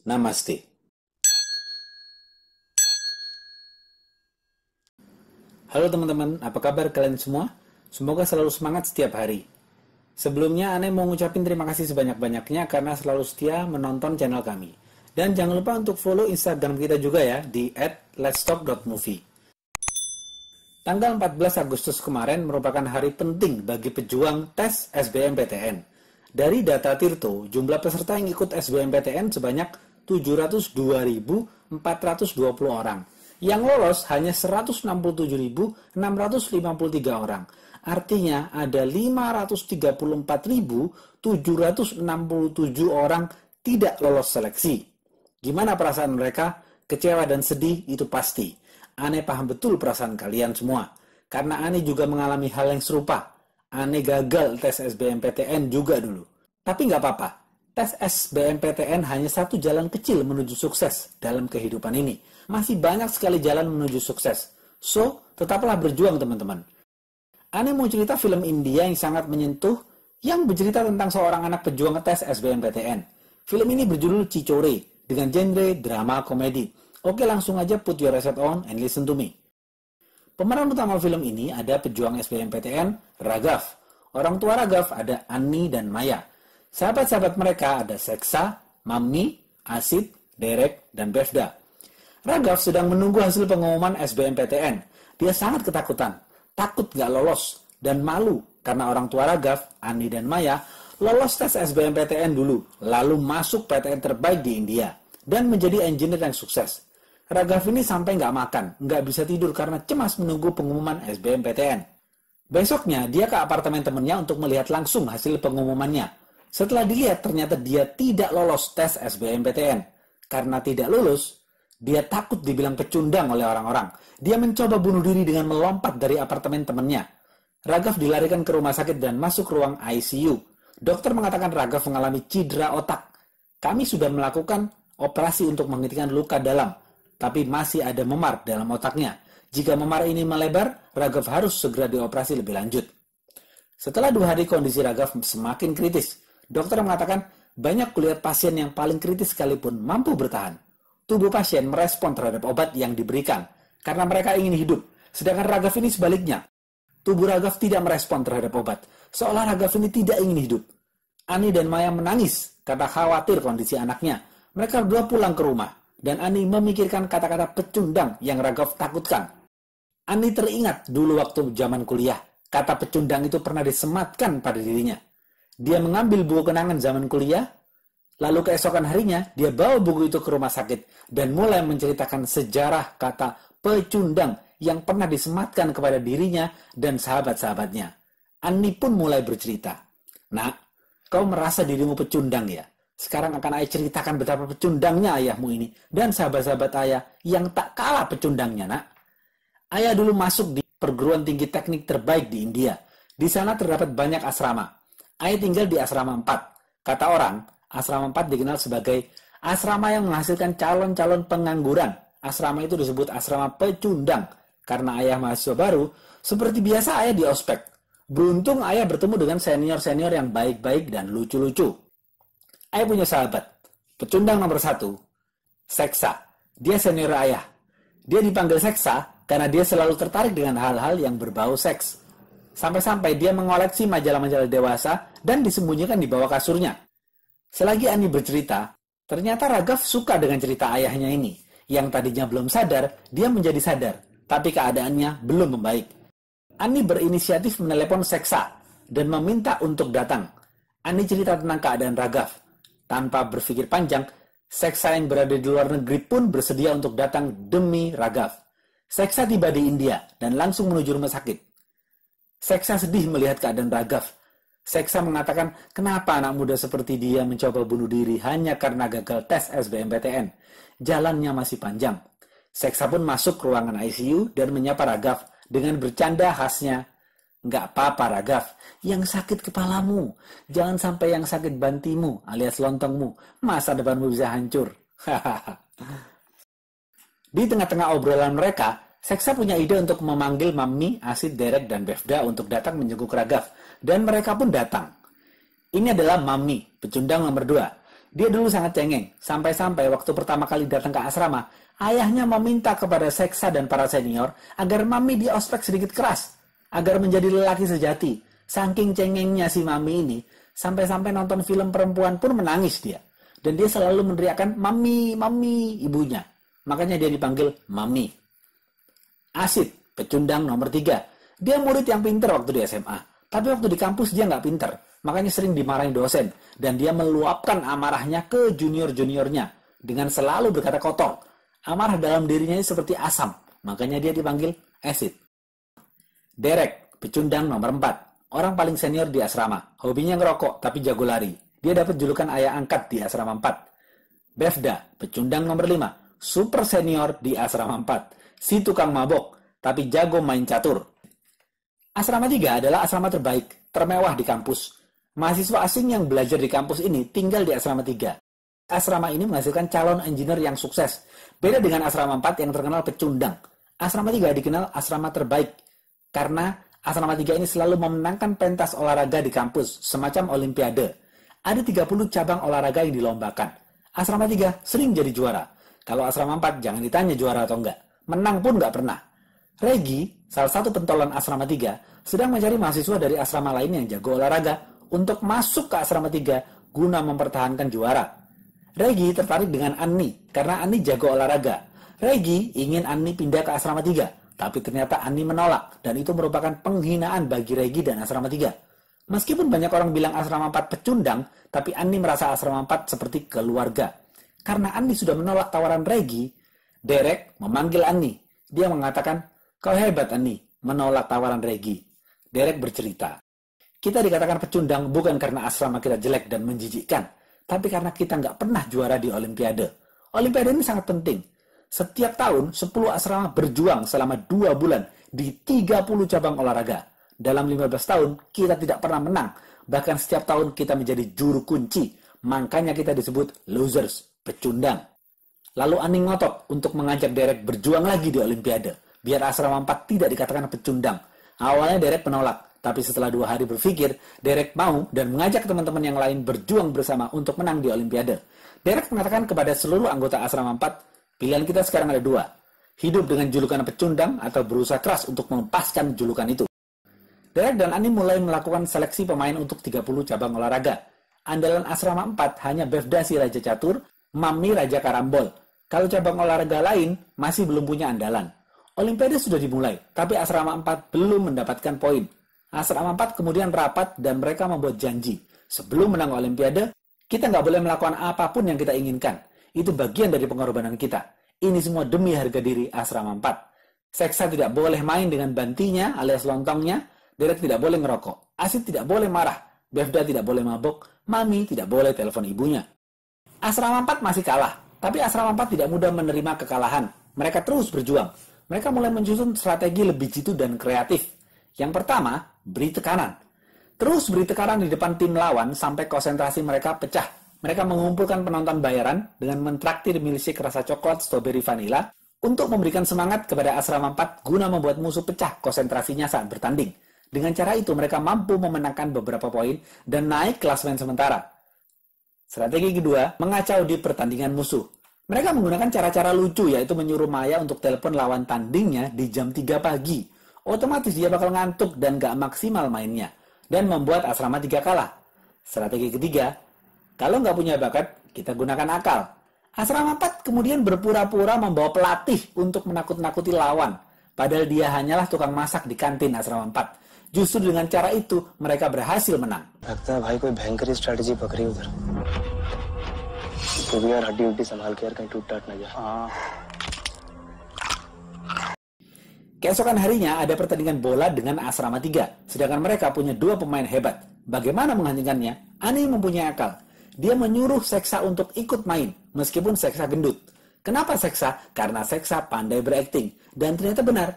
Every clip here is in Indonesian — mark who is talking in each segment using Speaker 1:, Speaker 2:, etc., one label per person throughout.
Speaker 1: Namaste. Halo teman-teman, apa kabar kalian semua? Semoga selalu semangat setiap hari. Sebelumnya, Ane mau ngucapin terima kasih sebanyak-banyaknya karena selalu setia menonton channel kami. Dan jangan lupa untuk follow Instagram kita juga ya, di @letstalk.movie. Tanggal 14 Agustus kemarin merupakan hari penting bagi pejuang tes SBMPTN. Dari data Tirto, jumlah peserta yang ikut SBMPTN sebanyak 702.420 orang. Yang lolos hanya 167.653 orang. Artinya ada 534.767 orang tidak lolos seleksi. Gimana perasaan mereka? Kecewa dan sedih itu pasti. Ane paham betul perasaan kalian semua. Karena Ane juga mengalami hal yang serupa. Ane gagal tes SBMPTN juga dulu. Tapi nggak apa-apa. Tes SBMPTN hanya satu jalan kecil menuju sukses dalam kehidupan ini. Masih banyak sekali jalan menuju sukses. So, tetaplah berjuang teman-teman. Ane mau cerita film India yang sangat menyentuh, yang bercerita tentang seorang anak pejuang tes SBMPTN. Film ini berjudul Chichore, dengan genre drama komedi. Oke, langsung aja put your headset on and listen to me. Pemeran utama film ini ada pejuang SBMPTN, Raghav. Orang tua Raghav ada Annie dan Maya. Sahabat-sahabat mereka ada Seksa, Mami, Asit, Derek, dan Bevda. Raghav sedang menunggu hasil pengumuman SBMPTN. Dia sangat ketakutan, takut gak lolos, dan malu karena orang tua Raghav, Annie dan Maya, lolos tes SBMPTN dulu, lalu masuk PTN terbaik di India, dan menjadi engineer yang sukses. Raghav ini sampai gak makan, gak bisa tidur karena cemas menunggu pengumuman SBMPTN. Besoknya, dia ke apartemen temannya untuk melihat langsung hasil pengumumannya. Setelah dilihat, ternyata dia tidak lolos tes SBMPTN. Karena tidak lulus, dia takut dibilang pecundang oleh orang-orang. Dia mencoba bunuh diri dengan melompat dari apartemen temannya. Raghav dilarikan ke rumah sakit dan masuk ruang ICU. Dokter mengatakan Raghav mengalami cedera otak. Kami sudah melakukan operasi untuk menghentikan luka dalam, tapi masih ada memar dalam otaknya. Jika memar ini melebar, Raghav harus segera dioperasi lebih lanjut. Setelah 2 hari kondisi Raghav semakin kritis. Dokter mengatakan banyak kulihat pasien yang paling kritis sekalipun mampu bertahan. Tubuh pasien merespon terhadap obat yang diberikan karena mereka ingin hidup. Sedangkan Raghav ini sebaliknya. Tubuh Raghav tidak merespon terhadap obat. Seolah Raghav ini tidak ingin hidup. Ani dan Maya menangis karena khawatir kondisi anaknya. Mereka berdua pulang ke rumah dan Ani memikirkan kata-kata pecundang yang Raghav takutkan. Ani teringat dulu waktu zaman kuliah. Kata pecundang itu pernah disematkan pada dirinya. Dia mengambil buku kenangan zaman kuliah, lalu keesokan harinya dia bawa buku itu ke rumah sakit dan mulai menceritakan sejarah kata pecundang yang pernah disematkan kepada dirinya dan sahabat-sahabatnya. Ani pun mulai bercerita. Nak, kau merasa dirimu pecundang ya? Sekarang akan ayah ceritakan betapa pecundangnya ayahmu ini dan sahabat-sahabat ayah yang tak kalah pecundangnya, nak. Ayah dulu masuk di perguruan tinggi teknik terbaik di India. Di sana terdapat banyak asrama. Ayah tinggal di asrama 4. Kata orang, asrama 4 dikenal sebagai asrama yang menghasilkan calon-calon pengangguran. Asrama itu disebut asrama pecundang. Karena ayah mahasiswa baru, seperti biasa ayah di ospek. Beruntung ayah bertemu dengan senior-senior yang baik-baik dan lucu-lucu. Ayah punya sahabat, pecundang nomor 1, Seksa. Dia senior ayah. Dia dipanggil Seksa karena dia selalu tertarik dengan hal-hal yang berbau seks. Sampai-sampai dia mengoleksi majalah-majalah dewasa dan disembunyikan di bawah kasurnya. Selagi Ani bercerita, ternyata Raghav suka dengan cerita ayahnya ini. Yang tadinya belum sadar, dia menjadi sadar. Tapi keadaannya belum membaik. Ani berinisiatif menelepon Seksa dan meminta untuk datang. Ani cerita tentang keadaan Raghav. Tanpa berpikir panjang, Seksa yang berada di luar negeri pun bersedia untuk datang demi Raghav. Seksa tiba di India dan langsung menuju rumah sakit. Seksa sedih melihat keadaan Raghav. Seksa mengatakan, kenapa anak muda seperti dia mencoba bunuh diri hanya karena gagal tes SBMPTN? Jalannya masih panjang. Seksa pun masuk ke ruangan ICU dan menyapa Raghav dengan bercanda khasnya. Nggak apa-apa Raghav, yang sakit kepalamu. Jangan sampai yang sakit bantimu alias lontongmu. Masa depanmu bisa hancur. Di tengah-tengah obrolan mereka, Seksa punya ide untuk memanggil Mami, Asit, Derek, dan Bevda untuk datang menjenguk Raghav. Dan mereka pun datang. Ini adalah Mami, pecundang nomor 2. Dia dulu sangat cengeng, sampai-sampai waktu pertama kali datang ke asrama, ayahnya meminta kepada Seksa dan para senior agar Mami di ospek sedikit keras, agar menjadi lelaki sejati. Saking cengengnya si Mami ini, sampai-sampai nonton film perempuan pun menangis dia. Dan dia selalu meneriakkan, "Mami, Mami," ibunya. Makanya dia dipanggil Mami. Asid, pecundang nomor 3. Dia murid yang pintar waktu di SMA. Tapi waktu di kampus dia nggak pintar. Makanya sering dimarahin dosen. Dan dia meluapkan amarahnya ke junior-juniornya. Dengan selalu berkata kotor. Amarah dalam dirinya ini seperti asam. Makanya dia dipanggil Asid. Derek, pecundang nomor 4. Orang paling senior di asrama. Hobinya ngerokok tapi jago lari. Dia dapat julukan ayah angkat di asrama 4. Bevda, pecundang nomor 5. Super senior di asrama 4. Si tukang mabok, tapi jago main catur. Asrama 3 adalah asrama terbaik, termewah di kampus. Mahasiswa asing yang belajar di kampus ini tinggal di asrama 3. Asrama ini menghasilkan calon engineer yang sukses. Beda dengan asrama 4 yang terkenal pecundang. Asrama 3 dikenal asrama terbaik. Karena asrama 3 ini selalu memenangkan pentas olahraga di kampus, semacam olimpiade. Ada 30 cabang olahraga yang dilombakan. Asrama 3 sering jadi juara. Kalau asrama 4 jangan ditanya juara atau enggak. Menang pun enggak pernah. Regi, salah satu pentolan asrama 3, sedang mencari mahasiswa dari asrama lain yang jago olahraga untuk masuk ke asrama 3 guna mempertahankan juara. Regi tertarik dengan Anni karena Anni jago olahraga. Regi ingin Anni pindah ke asrama 3, tapi ternyata Anni menolak dan itu merupakan penghinaan bagi Regi dan asrama 3. Meskipun banyak orang bilang asrama 4 pecundang, tapi Anni merasa asrama 4 seperti keluarga. Karena Anni sudah menolak tawaran Regi, Derek memanggil Anni. Dia mengatakan, "Kau hebat Anni, menolak tawaran Regi." Derek bercerita, "Kita dikatakan pecundang bukan karena asrama kita jelek dan menjijikkan, tapi karena kita nggak pernah juara di Olimpiade. Olimpiade ini sangat penting. Setiap tahun, 10 asrama berjuang selama 2 bulan di 30 cabang olahraga. Dalam 15 tahun, kita tidak pernah menang. Bahkan setiap tahun kita menjadi juru kunci. Makanya kita disebut losers, pecundang." Lalu Anni ngotot untuk mengajak Derek berjuang lagi di Olimpiade, biar asrama 4 tidak dikatakan pecundang. Awalnya Derek menolak, tapi setelah 2 hari berpikir, Derek mau dan mengajak teman-teman yang lain berjuang bersama untuk menang di Olimpiade. Derek mengatakan kepada seluruh anggota asrama 4, pilihan kita sekarang ada 2. Hidup dengan julukan pecundang atau berusaha keras untuk melepaskan julukan itu. Derek dan Anni mulai melakukan seleksi pemain untuk 30 cabang olahraga. Andalan asrama 4 hanya Bevda si Raja Catur, Mami Raja Karambol. Kalau cabang olahraga lain masih belum punya andalan. Olimpiade sudah dimulai, tapi asrama 4 belum mendapatkan poin. Asrama 4 kemudian rapat dan mereka membuat janji. Sebelum menang Olimpiade, kita nggak boleh melakukan apapun yang kita inginkan. Itu bagian dari pengorbanan kita. Ini semua demi harga diri asrama 4. Seksa tidak boleh main dengan bantinya alias lontongnya. Derek tidak boleh ngerokok. Asid tidak boleh marah. Bevda tidak boleh mabuk. Mami tidak boleh telepon ibunya. Asrama 4 masih kalah. Tapi asrama 4 tidak mudah menerima kekalahan. Mereka terus berjuang. Mereka mulai menyusun strategi lebih jitu dan kreatif. Yang pertama, beri tekanan. Terus beri tekanan di depan tim lawan sampai konsentrasi mereka pecah. Mereka mengumpulkan penonton bayaran dengan mentraktir milkshake rasa coklat strawberry vanilla untuk memberikan semangat kepada asrama 4 guna membuat musuh pecah konsentrasinya saat bertanding. Dengan cara itu mereka mampu memenangkan beberapa poin dan naik klasemen sementara. Strategi kedua, mengacau di pertandingan musuh. Mereka menggunakan cara-cara lucu, yaitu menyuruh Maya untuk telepon lawan tandingnya di jam 3 pagi. Otomatis dia bakal ngantuk dan gak maksimal mainnya. Dan membuat asrama 3 kalah. Strategi ketiga, kalau nggak punya bakat, kita gunakan akal. Asrama 4 kemudian berpura-pura membawa pelatih untuk menakut-nakuti lawan. Padahal dia hanyalah tukang masak di kantin asrama 4. Justru dengan cara itu, mereka berhasil menang.
Speaker 2: लगता है भाई कोई भयंकर स्ट्रेटजी पकड़ी उधर तो भी यार हड्डी संभाल के यार कहीं टूट टाट ना जाए।
Speaker 1: Keesokan harinya ada pertandingan bola dengan asrama 3, sedangkan mereka punya 2 pemain hebat. Bagaimana menghentikannya? Annie mempunyai akal. Dia menyuruh Seksa untuk ikut main, meskipun Seksa gendut. Kenapa Seksa? Karena Seksa pandai berakting. Dan ternyata benar.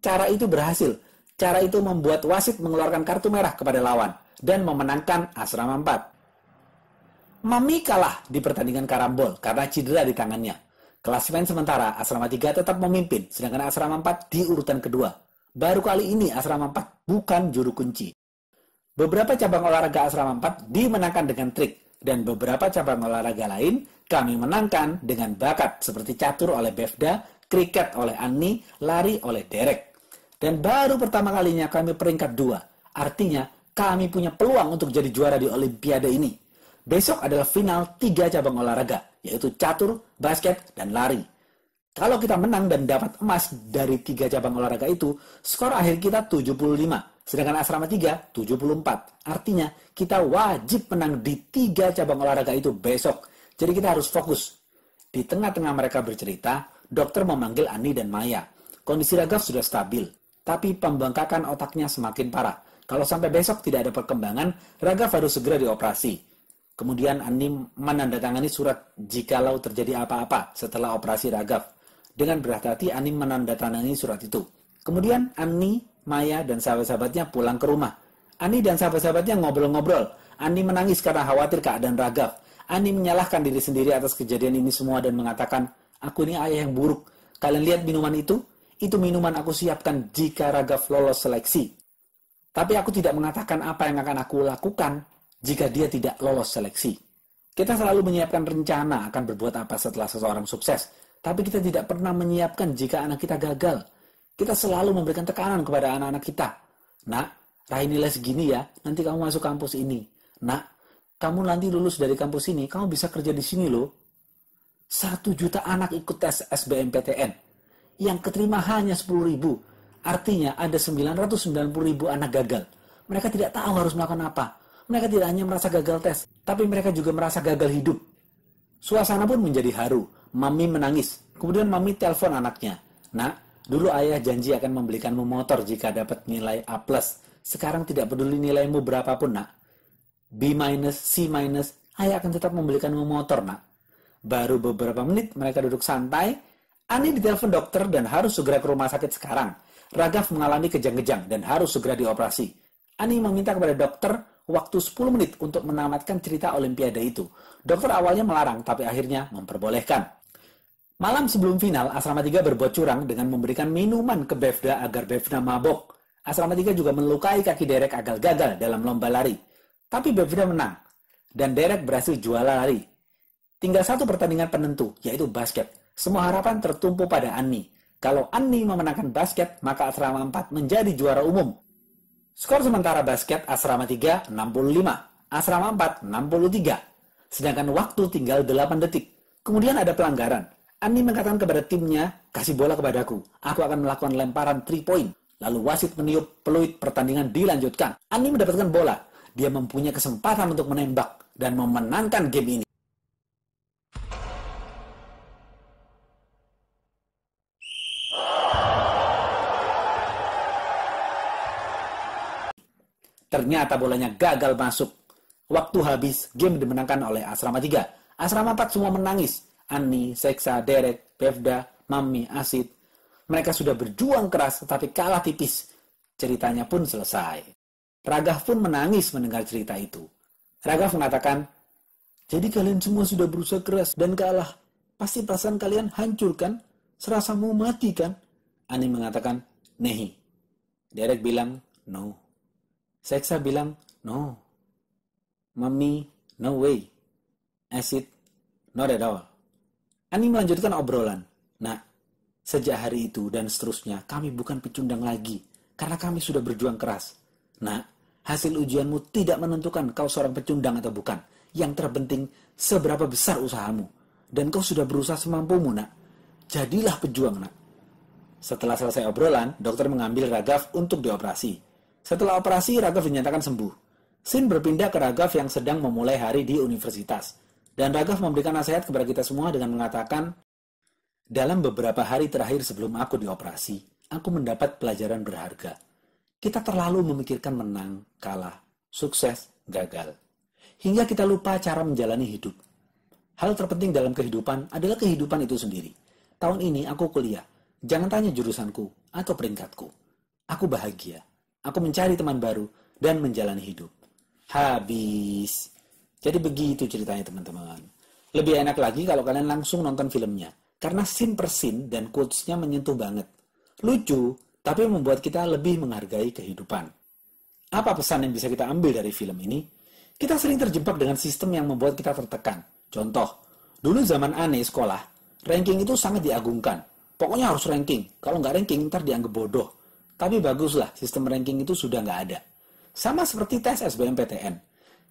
Speaker 1: Cara itu berhasil. Cara itu membuat wasit mengeluarkan kartu merah kepada lawan dan memenangkan asrama 4. Mami kalah di pertandingan karambol karena cedera di tangannya. Klasemen sementara asrama 3 tetap memimpin, sedangkan asrama 4 di urutan kedua. Baru kali ini asrama 4 bukan juru kunci. Beberapa cabang olahraga asrama 4 dimenangkan dengan trik. Dan beberapa cabang olahraga lain kami menangkan dengan bakat seperti catur oleh Befda, kriket oleh Anni, lari oleh Derek. Dan baru pertama kalinya kami peringkat 2. Artinya kami punya peluang untuk jadi juara di Olimpiade ini. Besok adalah final 3 cabang olahraga, yaitu catur, basket, dan lari. Kalau kita menang dan dapat emas dari 3 cabang olahraga itu, skor akhir kita 75. Sedangkan asrama 3, 74. Artinya, kita wajib menang di 3 cabang olahraga itu besok. Jadi kita harus fokus. Di tengah-tengah mereka bercerita, dokter memanggil Ani dan Maya. Kondisi Raghav sudah stabil, tapi pembengkakan otaknya semakin parah. Kalau sampai besok tidak ada perkembangan, Raghav harus segera dioperasi. Kemudian Ani menandatangani surat jikalau terjadi apa-apa setelah operasi Raghav. Dengan berhati-hati, Ani menandatangani surat itu. Kemudian Ani, Maya, dan sahabat-sahabatnya pulang ke rumah. Ani dan sahabat-sahabatnya ngobrol-ngobrol. Ani menangis karena khawatir keadaan Raghav. Ani menyalahkan diri sendiri atas kejadian ini semua dan mengatakan, aku ini ayah yang buruk. Kalian lihat minuman itu? Itu minuman aku siapkan jika Raghav lolos seleksi. Tapi aku tidak mengatakan apa yang akan aku lakukan jika dia tidak lolos seleksi. Kita selalu menyiapkan rencana akan berbuat apa setelah seseorang sukses. Tapi kita tidak pernah menyiapkan jika anak kita gagal. Kita selalu memberikan tekanan kepada anak-anak kita. Nak, raih nilai segini ya, nanti kamu masuk kampus ini. Nak, kamu nanti lulus dari kampus ini, kamu bisa kerja di sini loh. 1 juta anak ikut tes SBMPTN. Yang keterima hanya 10.000. Artinya ada 990.000 anak gagal. Mereka tidak tahu harus melakukan apa. Mereka tidak hanya merasa gagal tes, tapi mereka juga merasa gagal hidup. Suasana pun menjadi haru. Mami menangis. Kemudian Mami telepon anaknya. Nak, dulu ayah janji akan membelikanmu motor jika dapat nilai A+. Sekarang tidak peduli nilaimu berapapun, nak. B-, C-, ayah akan tetap membelikanmu motor, nak. Baru beberapa menit mereka duduk santai. Ani ditelepon dokter dan harus segera ke rumah sakit sekarang. Raghav mengalami kejang-kejang dan harus segera dioperasi. Ani meminta kepada dokter waktu 10 menit untuk menamatkan cerita Olimpiade itu. Dokter awalnya melarang, tapi akhirnya memperbolehkan. Malam sebelum final, Asrama 3 berbuat curang dengan memberikan minuman ke Befda agar Befda mabok. Asrama 3 juga melukai kaki Derek agar gagal dalam lomba lari. Tapi Befda menang, dan Derek berhasil juara lari. Tinggal 1 pertandingan penentu, yaitu basket. Semua harapan tertumpu pada Ani. Kalau Ani memenangkan basket, maka Asrama 4 menjadi juara umum. Skor sementara basket Asrama 3, 65. Asrama 4, 63. Sedangkan waktu tinggal 8 detik. Kemudian ada pelanggaran. Ani mengatakan kepada timnya, kasih bola kepadaku. Aku akan melakukan lemparan 3 point. Lalu wasit meniup peluit, pertandingan dilanjutkan. Ani mendapatkan bola. Dia mempunyai kesempatan untuk menembak dan memenangkan game ini. Ternyata bolanya gagal masuk. Waktu habis, game dimenangkan oleh Asrama 3. Asrama 4 semua menangis. Ani, Seksa, Derek, Befda, Mami, Asid. Mereka sudah berjuang keras tetapi kalah tipis. Ceritanya pun selesai. Raghav pun menangis mendengar cerita itu. Raghav mengatakan, jadi kalian semua sudah berusaha keras dan kalah. Pasti perasaan kalian hancur kan? Serasa mau mati kan? Ani mengatakan, nehi. Derek bilang, no. Seksa bilang, no. Mami, no way. Asid, not at all. Ani melanjutkan obrolan. Nah, sejak hari itu dan seterusnya, kami bukan pecundang lagi. Karena kami sudah berjuang keras. Nah, hasil ujianmu tidak menentukan kau seorang pecundang atau bukan. Yang terpenting, seberapa besar usahamu. Dan kau sudah berusaha semampumu, nak. Jadilah pejuang, nak. Setelah selesai obrolan, dokter mengambil Raghav untuk dioperasi. Setelah operasi, Raghav dinyatakan sembuh. Sin berpindah ke Raghav yang sedang memulai hari di universitas. Dan Raghav memberikan nasihat kepada kita semua dengan mengatakan, dalam beberapa hari terakhir sebelum aku dioperasi, aku mendapat pelajaran berharga. Kita terlalu memikirkan menang, kalah, sukses, gagal. Hingga kita lupa cara menjalani hidup. Hal terpenting dalam kehidupan adalah kehidupan itu sendiri. Tahun ini aku kuliah. Jangan tanya jurusanku atau peringkatku. Aku bahagia. Aku mencari teman baru dan menjalani hidup. Habis. Jadi begitu ceritanya teman-teman. Lebih enak lagi kalau kalian langsung nonton filmnya. Karena scene per scene dan quotes-nya menyentuh banget. Lucu, tapi membuat kita lebih menghargai kehidupan. Apa pesan yang bisa kita ambil dari film ini? Kita sering terjebak dengan sistem yang membuat kita tertekan. Contoh, dulu zaman Ane sekolah, ranking itu sangat diagungkan. Pokoknya harus ranking. Kalau nggak ranking, ntar dianggap bodoh. Tapi baguslah, sistem ranking itu sudah nggak ada. Sama seperti tes SBMPTN.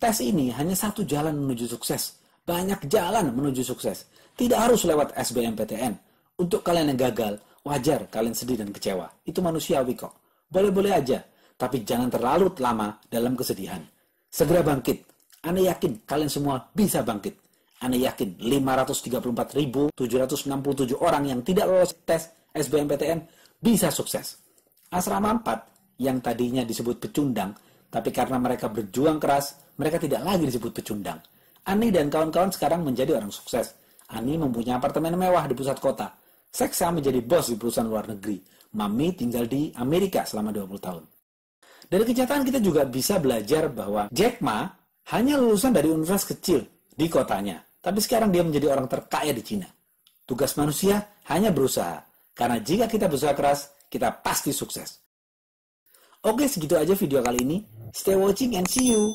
Speaker 1: Tes ini hanya satu jalan menuju sukses. Banyak jalan menuju sukses. Tidak harus lewat SBMPTN. Untuk kalian yang gagal, wajar kalian sedih dan kecewa. Itu manusiawi kok. Boleh-boleh aja. Tapi jangan terlalu lama dalam kesedihan. Segera bangkit. Ane yakin kalian semua bisa bangkit. Ane yakin 534.767 orang yang tidak lolos tes SBMPTN bisa sukses. Asrama 4 yang tadinya disebut pecundang, tapi karena mereka berjuang keras, mereka tidak lagi disebut pecundang. Ani dan kawan-kawan sekarang menjadi orang sukses. Ani mempunyai apartemen mewah di pusat kota. Seksa menjadi bos di perusahaan luar negeri. Mami tinggal di Amerika selama 20 tahun. Dari kenyataan kita juga bisa belajar bahwa Jack Ma hanya lulusan dari universitas kecil di kotanya. Tapi sekarang dia menjadi orang terkaya di Cina. Tugas manusia hanya berusaha. Karena jika kita berusaha keras, kita pasti sukses. Oke, segitu aja video kali ini. Stay watching and see you.